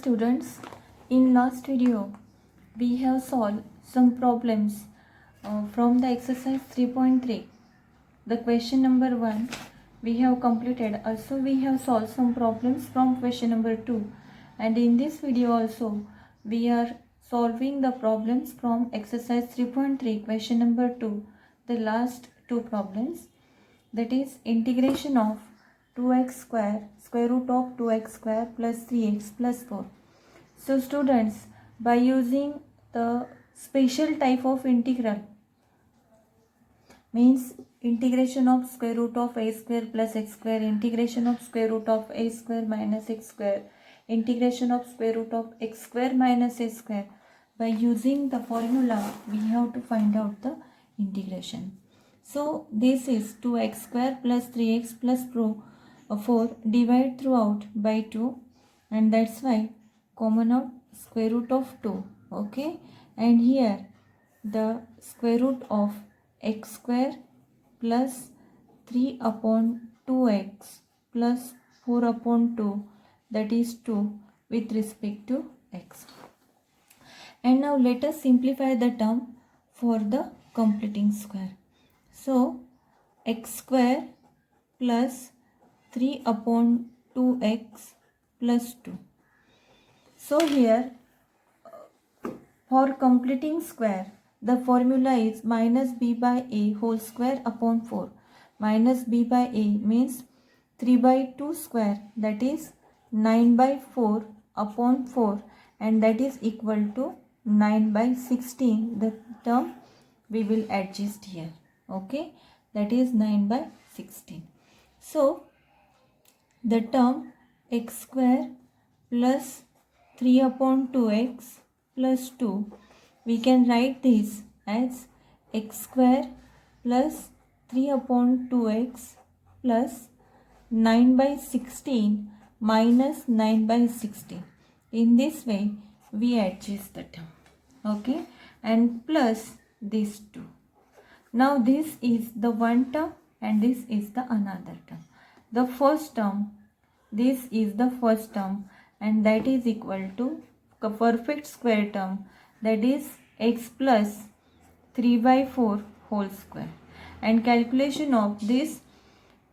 students, in last video we have solved some problems from the exercise 3.3. The question number 1 we have completed. Also we have solved some problems from question number 2, and in this video also we are solving the problems from exercise 3.3 question number 2, the last two problems, that is integration of 2x square square root of 2x square plus 3x plus 4. So students, by using the special type of integral, means integration of square root of a square plus x square, integration of square root of a square minus x square, integration of square root of x square minus a square, by using the formula we have to find out the integration. So this is 2x square plus 3x plus 4 divide throughout by 2, and that's why common out square root of 2. Okay, and here the square root of x square plus 3 upon 2x plus 4 upon 2, that is 2 with respect to x. And now let us simplify the term for the completing square. So x square plus 3 upon 2x plus 2. So here for completing square, the formula is minus b by a whole square upon 4. Minus b by a means 3 by 2 square, that is 9 by 4 upon 4, and that is equal to 9 by 16. The term we will adjust here. Okay, that is 9 by 16. So the term x square plus 3 upon 2x plus 2, we can write this as x square plus 3 upon 2x plus 9 by 16 minus 9 by 16. In this way we adjust the term. Okay, and plus this 2. Now this is the one term and this is the another term. The first term, this is the first term, and that is equal to a perfect square term, that is x plus 3 by 4 whole square, and calculation of this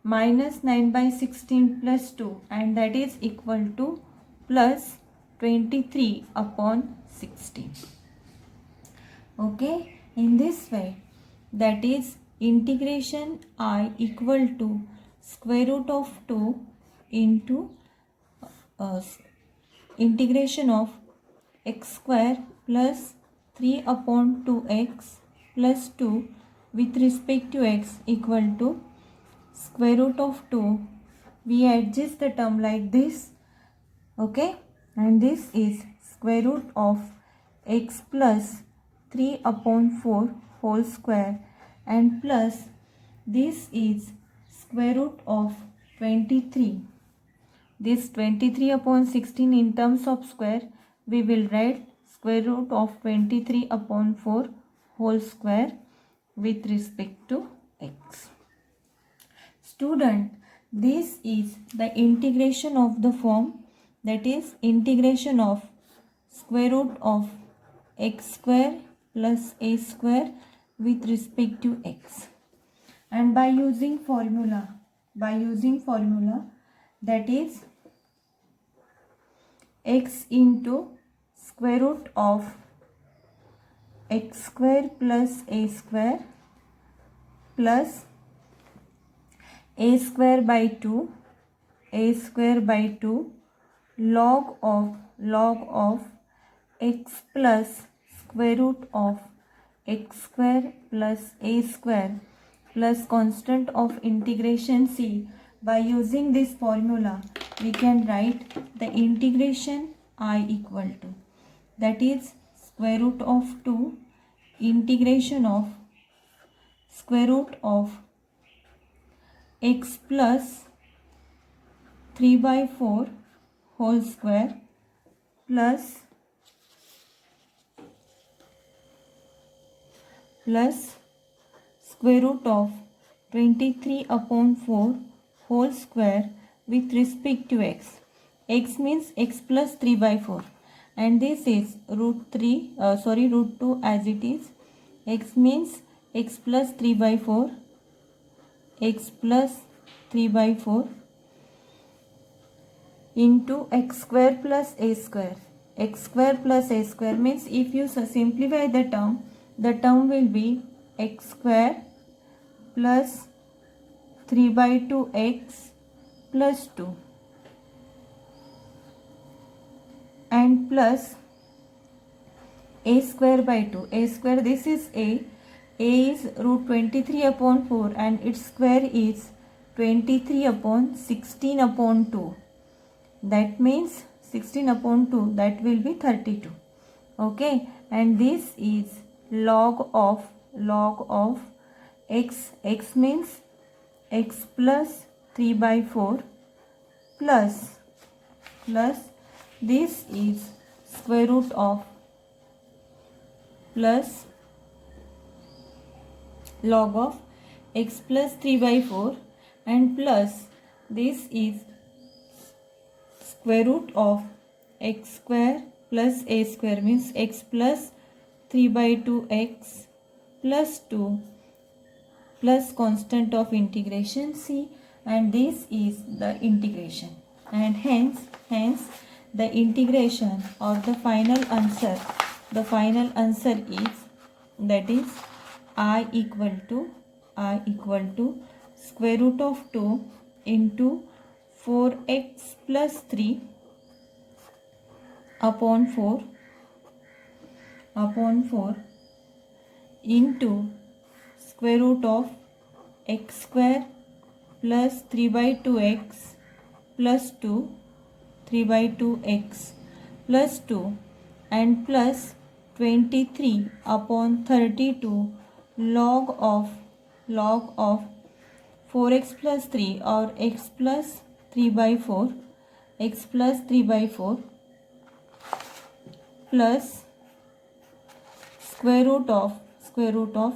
minus 9 by 16 plus 2, and that is equal to plus 23 upon 16. Okay, in this way, that is integration I equal to square root of 2 into integration of x square plus 3 upon 2x plus 2 with respect to x equal to square root of 2. We adjust the term like this. Okay, and this is square root of x plus 3 upon 4 whole square, and plus this is square root of 23. This 23 upon 16 in terms of square, we will write square root of 23 upon 4 whole square with respect to x. Student, this is the integration of the form, that is integration of square root of x square plus a square with respect to x. And by using formula, that is x into square root of x square plus a square plus a square by 2 log of x plus square root of x square plus a square plus constant of integration c. By using this formula, we can write the integration I equal to, that is square root of 2 integration of square root of x plus 3 by 4 whole square plus square root of 23 upon 4 whole square with respect to x. x means x plus 3 by 4, and this is root 2 as it is. X means x plus 3 by 4, x plus 3 by 4 into x square plus a square. X square plus a square means if you simplify the term will be x square plus 3 by 2x plus 2 and plus a square by 2. A square, this is a is root 23 upon 4 and its square is 23 upon 16 upon 2. That means 16 upon 2, that will be 32. Okay, and this is log of x. X means x plus 3 by 4 plus this is square root of plus log of x plus 3 by 4 and plus this is square root of x square plus a square means x plus 3 by 2x plus 2 plus constant of integration c, and this is the integration, and hence the integration or the final answer is, that is I equal to square root of 2 into 4x plus 3 upon 4 into square root of x square plus 3 by 2x plus 2 3 by 2x plus 2 and plus 23 upon 32 log of 4x plus 3 or x plus 3 by 4 plus square root of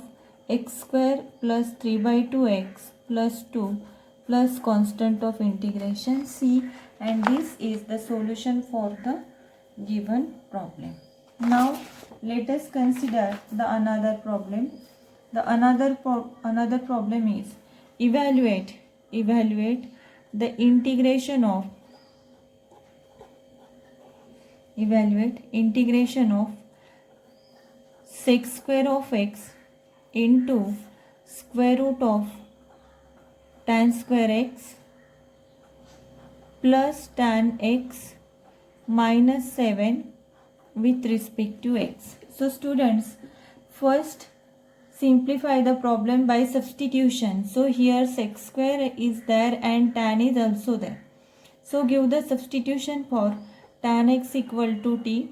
x square plus 3 by 2x plus 2 plus constant of integration c, and this is the solution for the given problem. Now let us consider the another problem. The another problem is evaluate the integration of sec square of x into square root of tan square x plus tan x minus 7 with respect to x. So students, first simplify the problem by substitution. So here sec square is there and tan is also there. So give the substitution for tan x equal to t.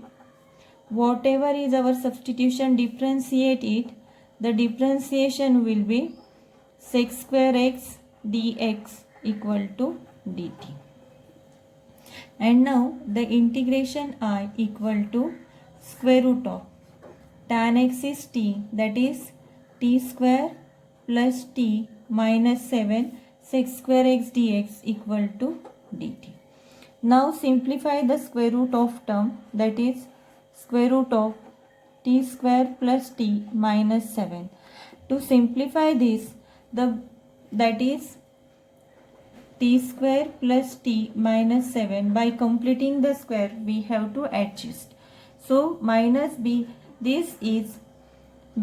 Whatever is our substitution, differentiate it. The differentiation will be sec square x dx equal to dt. And now the integration I equal to square root of tan x is t, that is t square plus t minus 7 sec square x dx equal to dt. Now simplify the square root of term, that is square root of t square plus t minus 7. To simplify this, that is t square plus t minus 7, by completing the square we have to adjust. So minus b, this is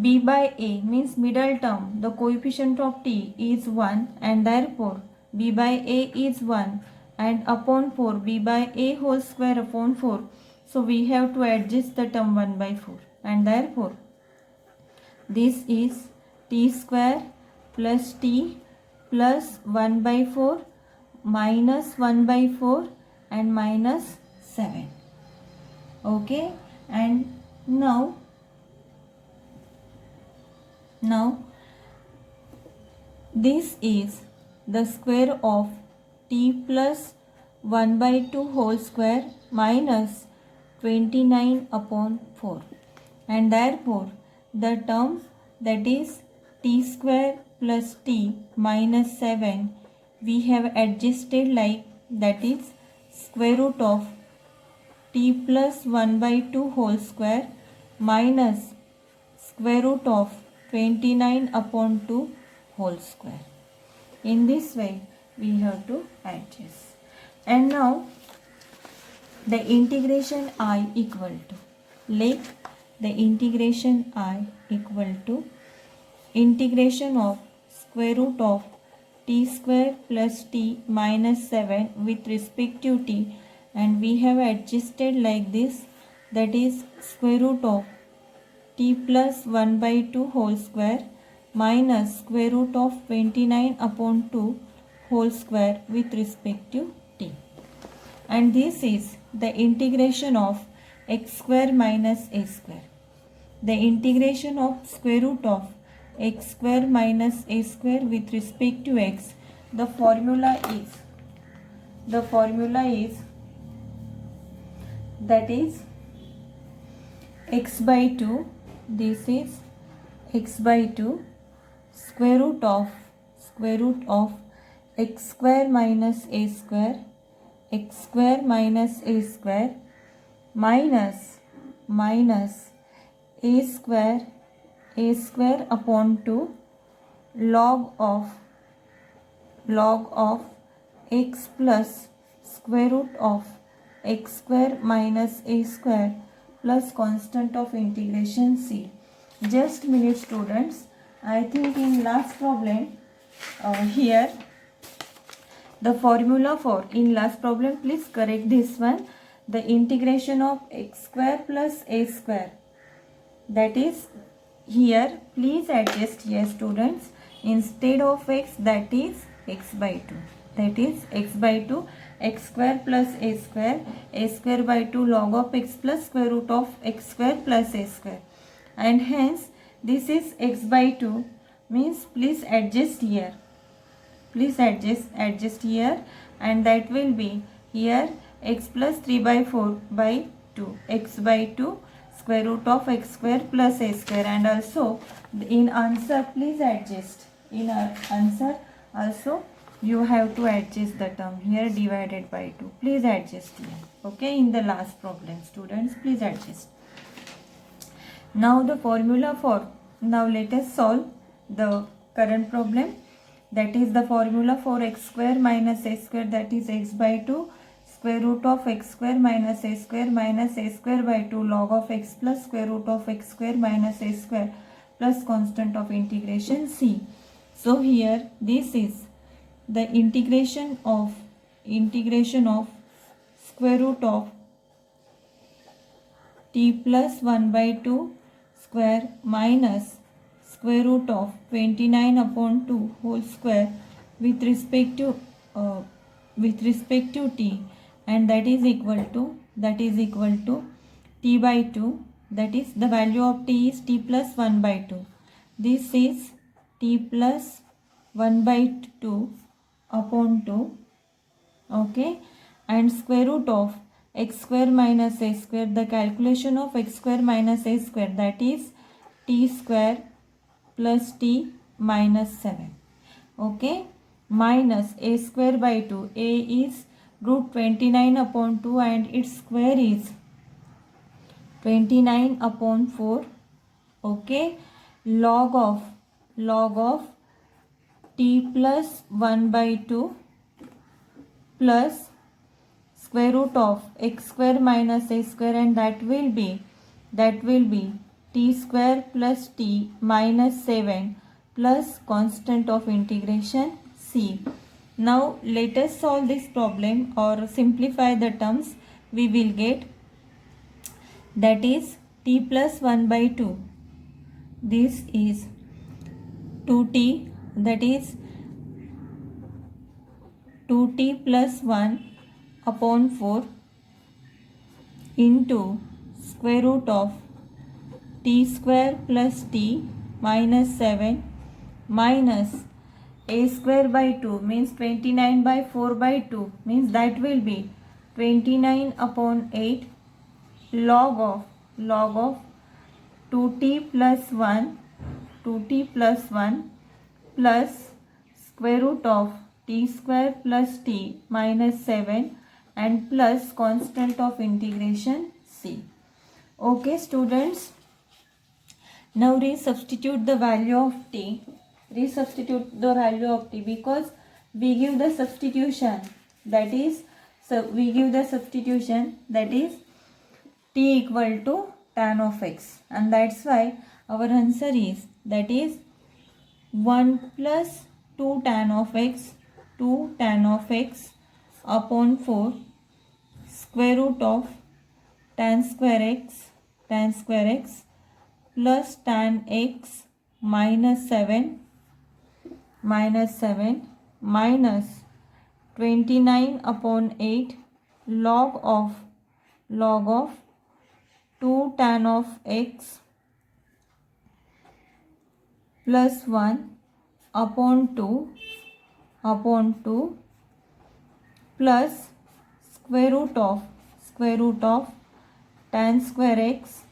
b by a means middle term, the coefficient of t is 1 and therefore b by a is 1 and upon 4 b by a whole square upon 4. So we have to adjust the term 1 by 4 and therefore this is t square plus t plus 1 by 4 minus 1 by 4 and minus 7. Okay, and now this is the square of t plus 1 by 2 whole square minus 29 upon 4, and therefore the term, that is t square plus t minus 7, we have adjusted like, that is square root of t plus 1 by 2 whole square minus square root of 29 upon 2 whole square. In this way we have to adjust. And now the integration I equal to, let the integration I equal to integration of square root of t square plus t minus 7 with respect to t, and we have adjusted like this, that is square root of t plus 1 by 2 whole square minus square root of 29 upon 2 whole square with respect to t. And this is the integration of x square minus a square. The integration of square root of x square minus a square with respect to x, the formula is that is x by 2, this is x by 2 square root of x square minus a square minus a square upon 2 log of x plus square root of x square minus a square plus constant of integration c. Just minute students, I think in last problem here the formula for, in last problem please correct this one, the integration of x square plus a square, that is here please adjust here students, instead of x that is x by 2, that is x by 2 x square plus a square by 2 log of x plus square root of x square plus a square, and hence this is x by 2 means please adjust here, and that will be here x plus 3 by 4 by 2 x by 2 square root of x square plus a square. And also in answer please adjust, in our answer also you have to adjust the term here divided by 2, please adjust here, okay, in the last problem students please adjust. Now the formula for, now let us solve the current problem, that is the formula for x square minus a square, that is x by 2 square root of x square minus a square by 2 log of x plus square root of x square minus a square plus constant of integration c. So here this is the integration of square root of t plus 1 by 2 square minus square root of 29 upon 2 whole square with respect to t, and that is equal to t by 2, that is the value of t is t plus 1 by 2, this is t plus 1 by 2 upon 2, okay, and square root of x square minus a square, the calculation of x square minus a square, that is t square plus t minus 7, okay, minus a square by 2, a is root 29 upon 2 and its square is 29 upon 4, okay, log of t plus 1 by 2 plus square root of x square minus a square, and that will be t square plus t minus 7 plus constant of integration c. Now let us solve this problem or simplify the terms. We will get, that is t plus 1 by 2, this is 2t, that is 2t plus 1 upon 4 into square root of t square plus t minus 7 minus a square by 2 means 29 by 4 by 2 means that will be 29 upon 8 log of 2t plus 1 plus square root of t square plus t minus 7 and plus constant of integration c. Okay students, now resubstitute the value of t. Resubstitute the value of t because we give the substitution, that is, so we give the substitution that is t equal to tan of x, and that's why our answer is, that is 1 plus 2 tan of x, 2 tan of x upon 4 square root of tan square x plus tan x minus 7 minus 29 upon 8 log of 2 tan of x plus 1 upon 2 plus square root of tan square x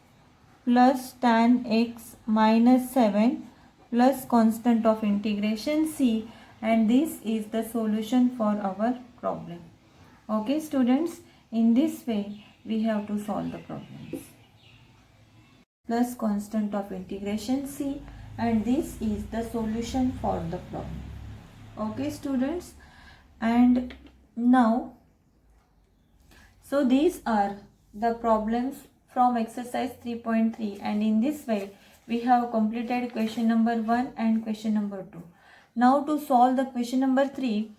plus tan x minus 7 plus constant of integration c, and this is the solution for our problem. Okay students, in this way we have to solve the problems. Plus constant of integration c, and this is the solution for the problem. Okay students, and now, so these are the problems from exercise 3.3, and in this way we have completed question number 1 and question number 2. Now to solve the question number 3,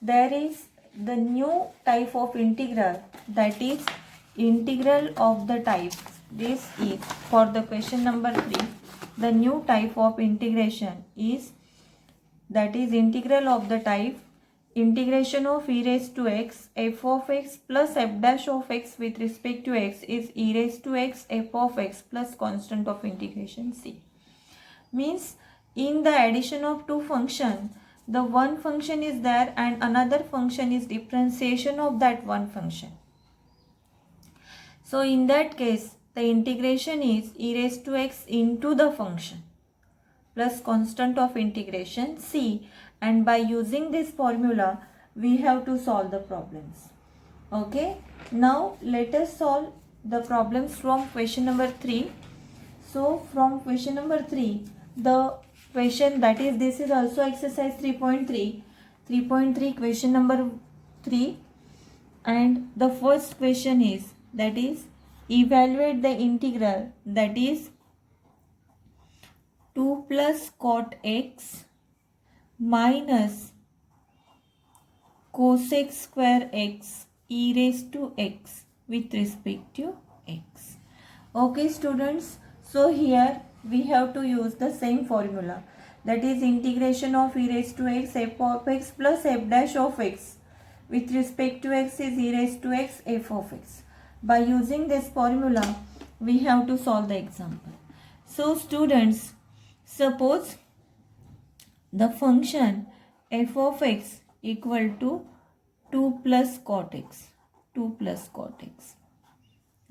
there is the new type of integral, that is integral of the type. This is for the question number 3. The new type of integration is, that is integral of the type integration of e raised to x f of x plus f dash of x with respect to x is e raised to x f of x plus constant of integration c. Means in the addition of two functions, the one function is there and another function is differentiation of that one function. So in that case, the integration is e raised to x into the function plus constant of integration c, and by using this formula we have to solve the problems. Okay, now let us solve the problems from question number 3. So from question number 3, the question, that is, this is also exercise 3.3 question number 3, and the first question is, that is evaluate the integral, that is 2 plus cot x minus cosec square x e raised to x with respect to x. Okay students, so here we have to use the same formula, that is integration of e raised to x f of x plus f dash of x with respect to x is e raised to x f of x. By using this formula we have to solve the example. So students, suppose the function f of x equal to 2 plus cot x.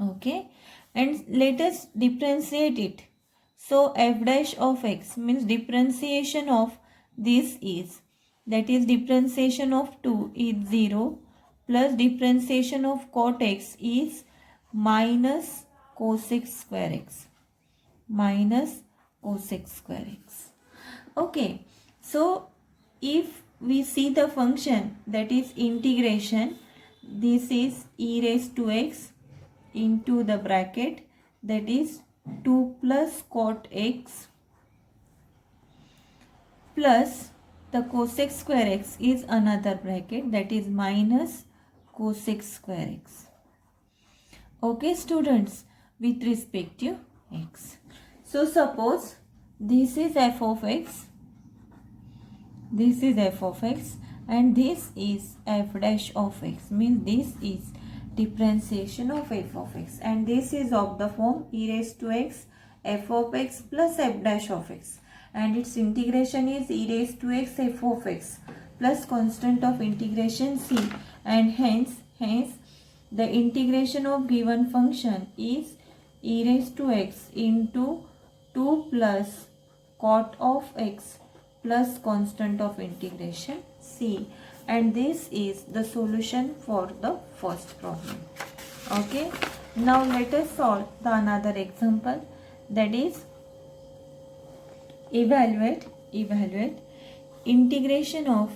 Okay, and let us differentiate it. So f dash of x means differentiation of this is, that is differentiation of 2 is 0 plus differentiation of cot x is minus cosec square x. Okay, so if we see the function, that is integration, this is e raised to x into the bracket, that is 2 plus cot x plus the cosec square x is another bracket, that is minus cosec square x. Okay students, with respect to x. So suppose this is f of x, and this is f dash of x, means this is differentiation of f of x, and this is of the form e raised to x f of x plus f dash of x, and its integration is e raised to x f of x plus constant of integration c, and hence the integration of given function is e raised to x into 2 plus cot of x plus constant of integration c, and this is the solution for the first problem. Okay, now let us solve the another example, that is evaluate integration of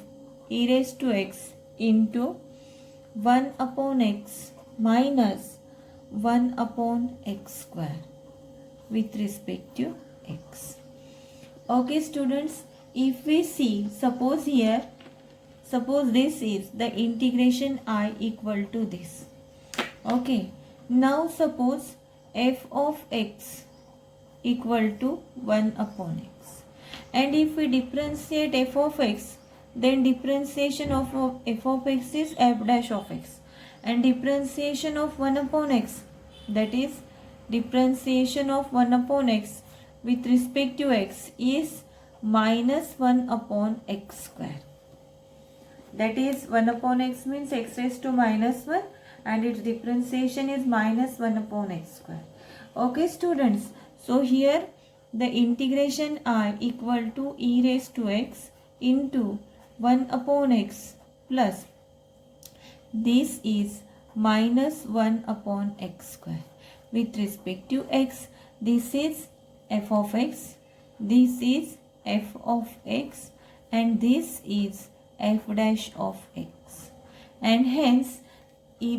e raised to x into 1 upon x minus 1 upon x square with respect to x. Okay students, if we see, suppose this is the integration I equal to this. Okay, now suppose f of x equal to 1 upon x, and if we differentiate f of x, then differentiation of f of x is f dash of x, and differentiation of 1 upon x, that is differentiation of 1 upon x with respect to x is minus 1 upon x square. That is 1 upon x means x raised to minus 1, and its differentiation is minus 1 upon x square. Okay students, so here the integration I equal to e raised to x into 1 upon x plus this is minus 1 upon x square with respect to x. This is f of x, this is f of x, and this is f dash of x, and hence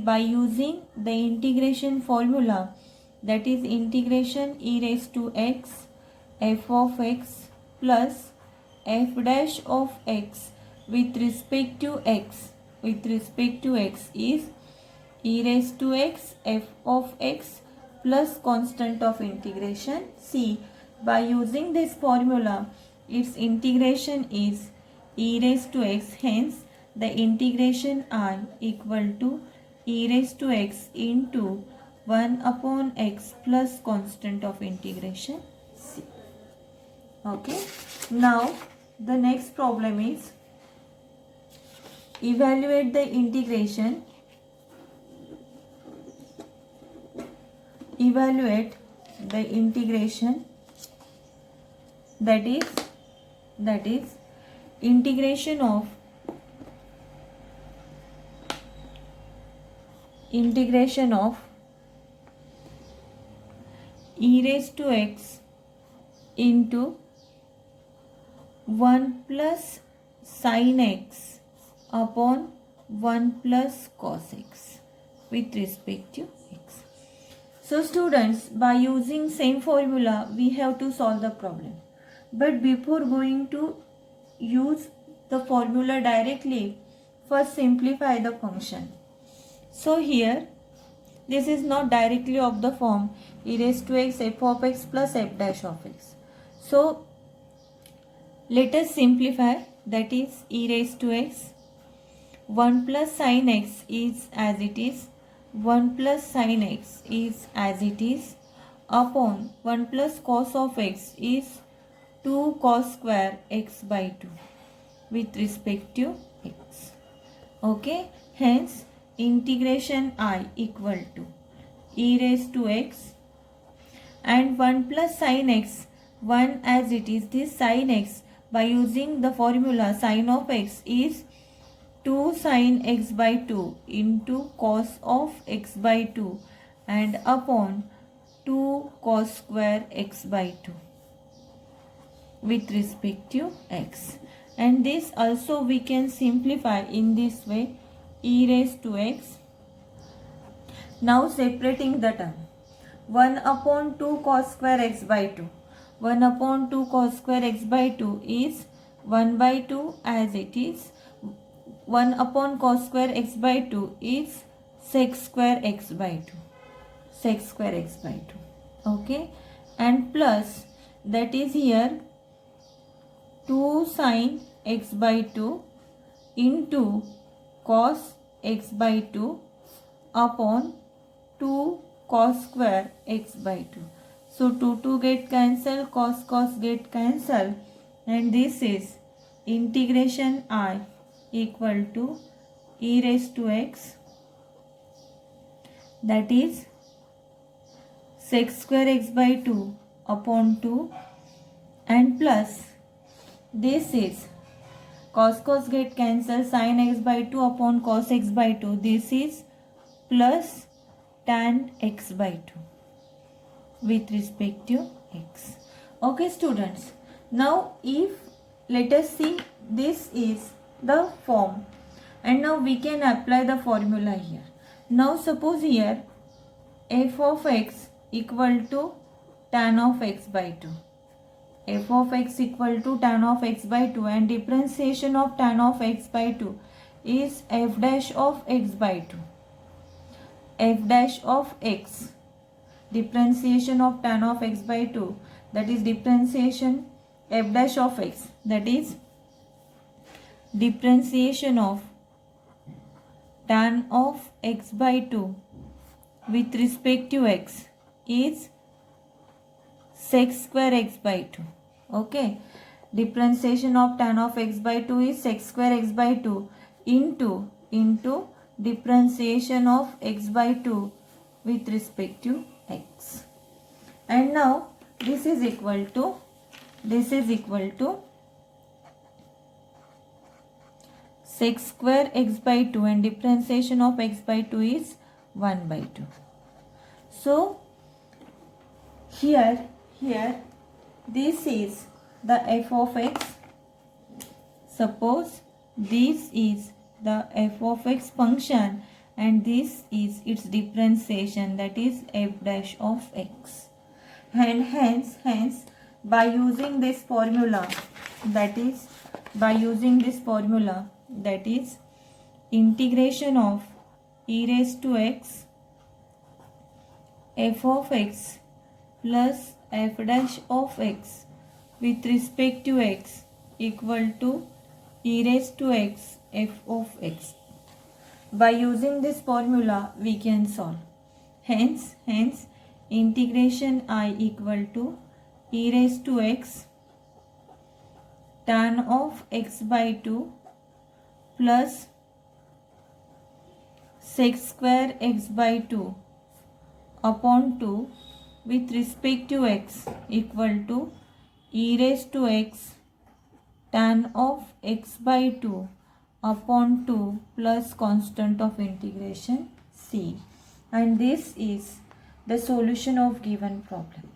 by using the integration formula, that is integration e raised to x f of x plus f dash of x with respect to x is e raised to x f of x plus constant of integration c. By using this formula, its integration is e raised to x, hence the integration I equal to e raised to x into 1 upon x plus constant of integration c. Okay, now the next problem is evaluate the integration that is integration of e raised to x into 1 plus sin x upon 1 plus cos x with respect to x. So students, by using same formula we have to solve the problem, but before going to use the formula directly, first simplify the function. So here this is not directly of the form e raised to x f of x plus f dash of x. So let us simplify, that is e raised to x 1 plus sin x is as it is, 1 plus sin x is as it is, upon 1 plus cos of x is 2 cos square x by 2 with respect to x. Okay, hence integration I equal to e raised to x and 1 plus sin x, 1 as it is, this sin x, by using the formula sin of x is 2 sin x by 2 into cos of x by 2 and upon 2 cos square x by 2 with respect to x. And this also we can simplify in this way, e raised to x. Now separating the term, 1 upon 2 cos square x by 2. 1 upon 2 cos square x by 2 is 1 by 2 as it is. 1 upon cos square x by 2 is sec square x by 2. Sec square x by 2. Okay. And plus, that is here 2 sin x by 2 into cos x by 2 upon 2 cos square x by 2. So 2 get cancel, cos get cancel, and this is integration I equal to e raised to x, that is sec square x by 2 upon 2, and plus this is cos get cancelled, sin x by 2 upon cos x by 2. This is plus tan x by 2 with respect to x. Okay students, now if let us see, this is the form, and now we can apply the formula here. Now suppose here f of x equal to tan of x by 2. F of x equal to tan of x by 2, and differentiation of tan of x by 2 is f dash of x by 2. F dash of x, differentiation of tan of x by 2, that is differentiation f dash of x, that is differentiation of tan of x by 2 with respect to x is sec square x by 2. Okay, differentiation of tan of x by 2 is sec square x by 2 into differentiation of x by 2 with respect to x. And now this is equal to sec square x by 2, and differentiation of x by 2 is 1 by 2. So here this is the f of x. Suppose this is the f of x function and this is its differentiation, that is f dash of x. And hence by using this formula, that is integration of e raised to x f of x plus f dash of x with respect to x equal to e raised to x f of x. By using this formula we can solve. Hence integration I equal to e raised to x tan of x by 2 plus sec square x by 2 upon 2 with respect to x equal to e raised to x tan of x by 2 upon 2 plus constant of integration c. And this is the solution of given problem.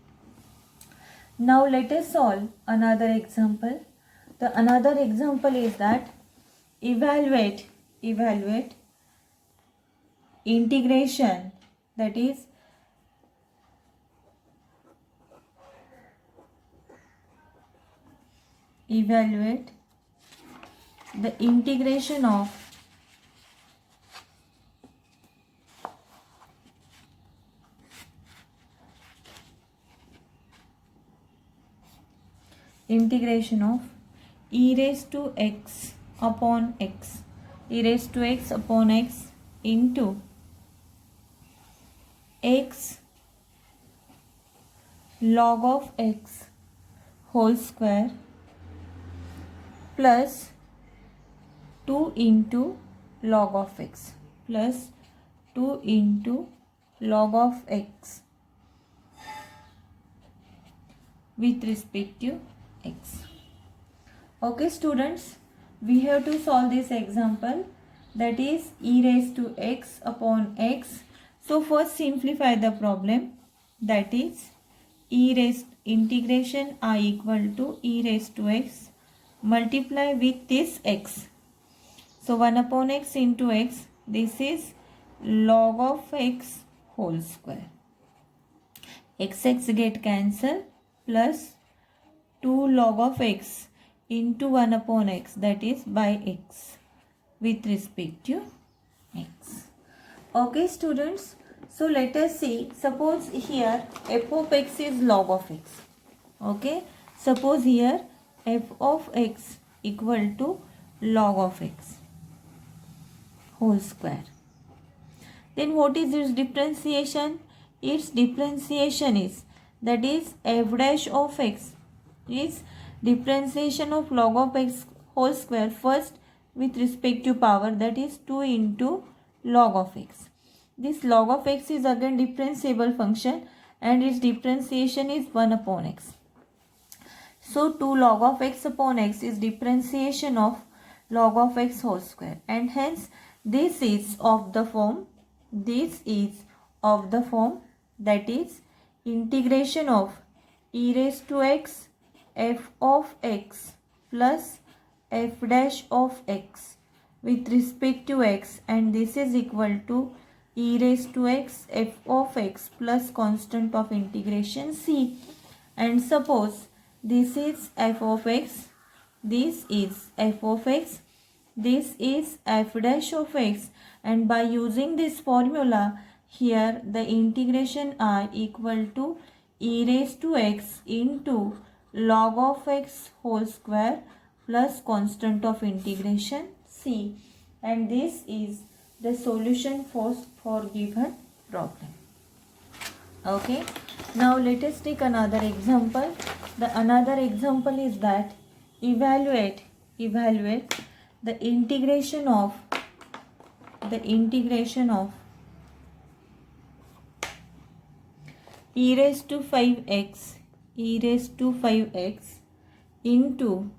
Now let us solve another example. The another example is that evaluate integration, that is evaluate the integration of e raised to x upon x, e raised to x upon x into x log of x whole square plus 2 into log of x plus 2 into log of x with respect to x. Okay students, we have to solve this example, that is e raised to x upon x. So first simplify the problem, that is integration I equal to e raised to x multiply with this x. So 1 upon x into x, this is log of x whole square. X get cancelled plus 2 log of x into 1 upon x, that is by x with respect to x. Okay students, so let us see, suppose here f of x is log of x. Okay, suppose here f of x equal to log of x whole square. Then what is its differentiation? Its differentiation is, that is f dash of x is differentiation of log of x whole square first with respect to power, that is 2 into log of x. This log of x is again differentiable function and its differentiation is 1 upon x. So 2 log of x upon x is differentiation of log of x whole square, and hence this is of the form that is integration of e raised to x f of x plus f dash of x with respect to x, and this is equal to e raised to x f of x plus constant of integration c. And suppose this is f of x, this is f of x, this is f dash of x, and by using this formula here the integration I equal to e raised to x into log of x whole square plus constant of integration c, and this is the solution for given problem. Okay, now let us take another example. The another example is that evaluate the integration of e raised to 5x into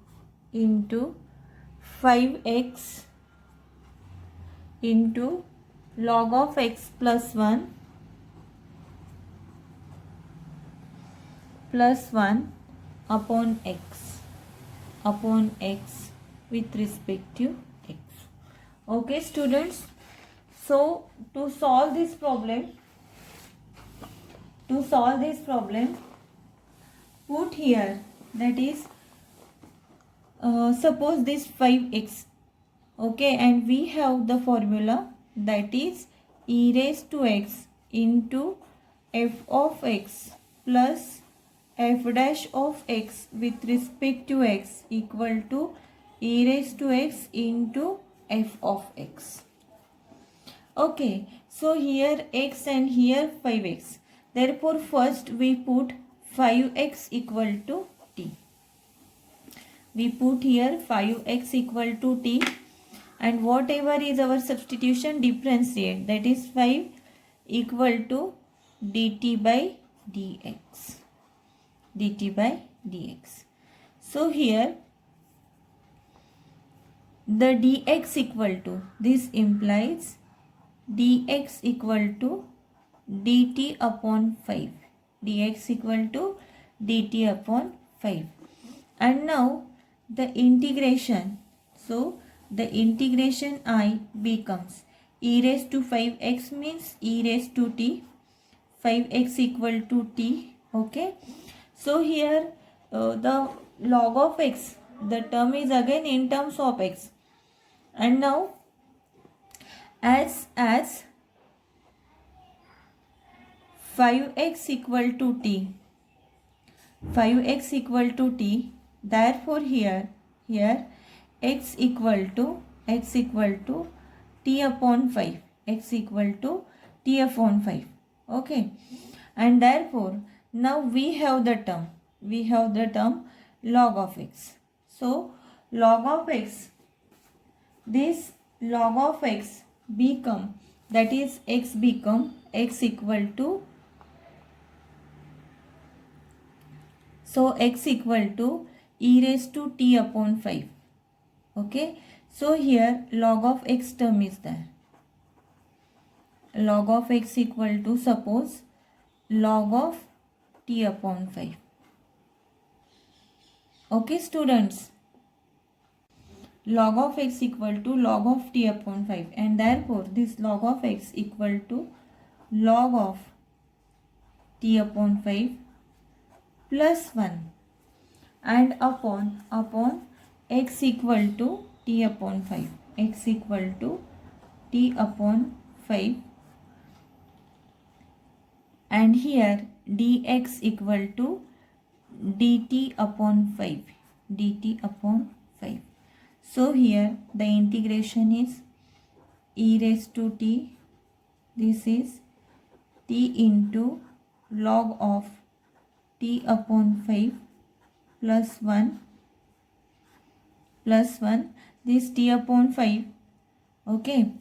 5x into log of x plus 1 upon x with respect to x. Okay students, so to solve this problem, put here, that is suppose this 5x, okay, and we have the formula that is e raised to x into f of x plus f dash of x with respect to x equal to e raised to x into f of x. Okay, so here x and here 5x. Therefore, first we put 5x equal to t. We put here 5x equal to t, and whatever is our substitution, differentiate, that is 5 equal to dt by dx. So here the dx equal to, this implies dx equal to dt upon 5. Dx equal to dt upon 5. And now the integration. So the integration I becomes e raised to 5x means e raised to t. 5x equal to t. Okay. So here the log of x, the term is again in terms of x. And now as 5x equal to t, therefore here x equal to t upon 5, okay, and therefore now we have the term log of x. So log of x, this log of x become, that is x become x equal to, so x equal to e raised to t upon 5. Okay, so here log of x term is there. Log of x equal to, suppose, log of t upon 5. Okay students, log of x equal to log of t upon 5, and therefore this log of x equal to log of t upon 5 plus 1 and upon x equal to t upon 5, x equal to t upon 5, and here dx equal to dt upon 5, So here the integration is e raised to t, this is t into log of t upon 5 plus 1, this t upon 5, okay,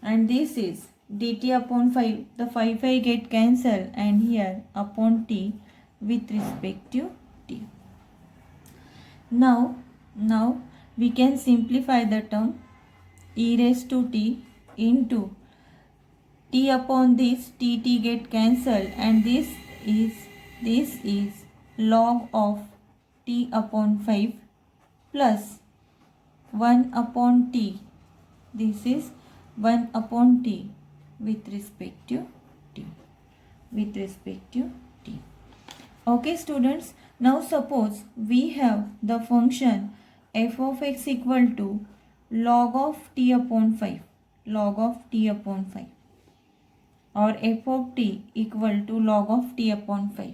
and this is dt upon 5, the 5 get cancelled, and here upon t with respect to t. Now we can simplify the term e raised to t into t upon this t get cancelled, and this is log of t upon 5 plus 1 upon t. This is 1 upon t with respect to t. Okay students, now suppose we have the function f of x equal to log of t upon 5 or f of t equal to log of t upon 5.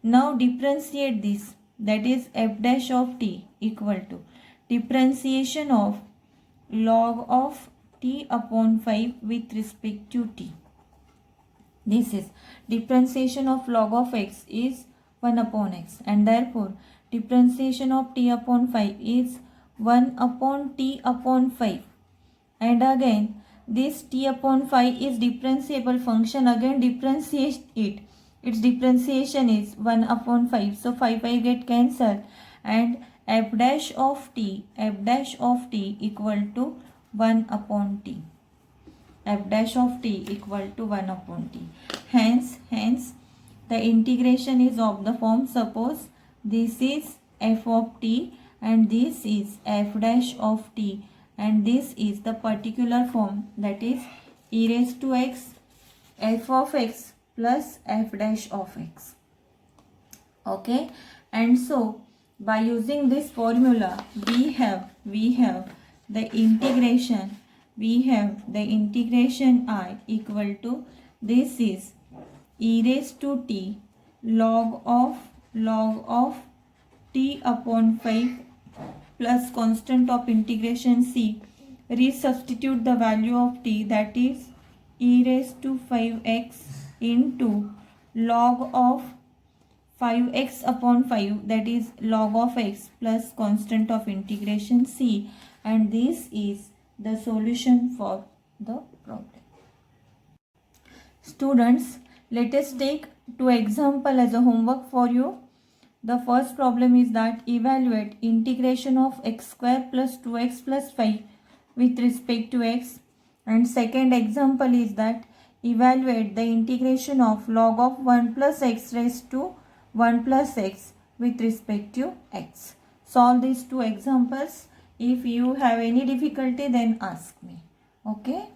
Now differentiate this, that is f dash of t equal to differentiation of log of t upon 5 with respect to t. This is differentiation of log of x is 1 upon x, and therefore differentiation of t upon 5 is 1 upon t upon 5. And again this t upon 5 is differentiable function, again differentiate it. Its differentiation is 1 upon 5. So 5 get cancelled, and f dash of t equal to 1 upon t. F dash of t equal to 1 upon t. Hence the integration is of the form, suppose this is f of t and this is f dash of t, and this is the particular form, that is e raised to x f of x plus f dash of x. Okay, and so by using this formula we have the integration I equal to, this is e raised to t log of t upon 5 plus constant of integration c. Resubstitute the value of t, that is e raised to 5x into log of 5x upon 5, that is log of x plus constant of integration c, and this is the solution for the problem. Students, let us take two examples as a homework for you. The first problem is that evaluate integration of x square plus 2x plus 5 with respect to x, and second example is that evaluate the integration of log of 1 plus x raised to 1 plus x with respect to x. Solve these two examples. If you have any difficulty, then ask me. Okay.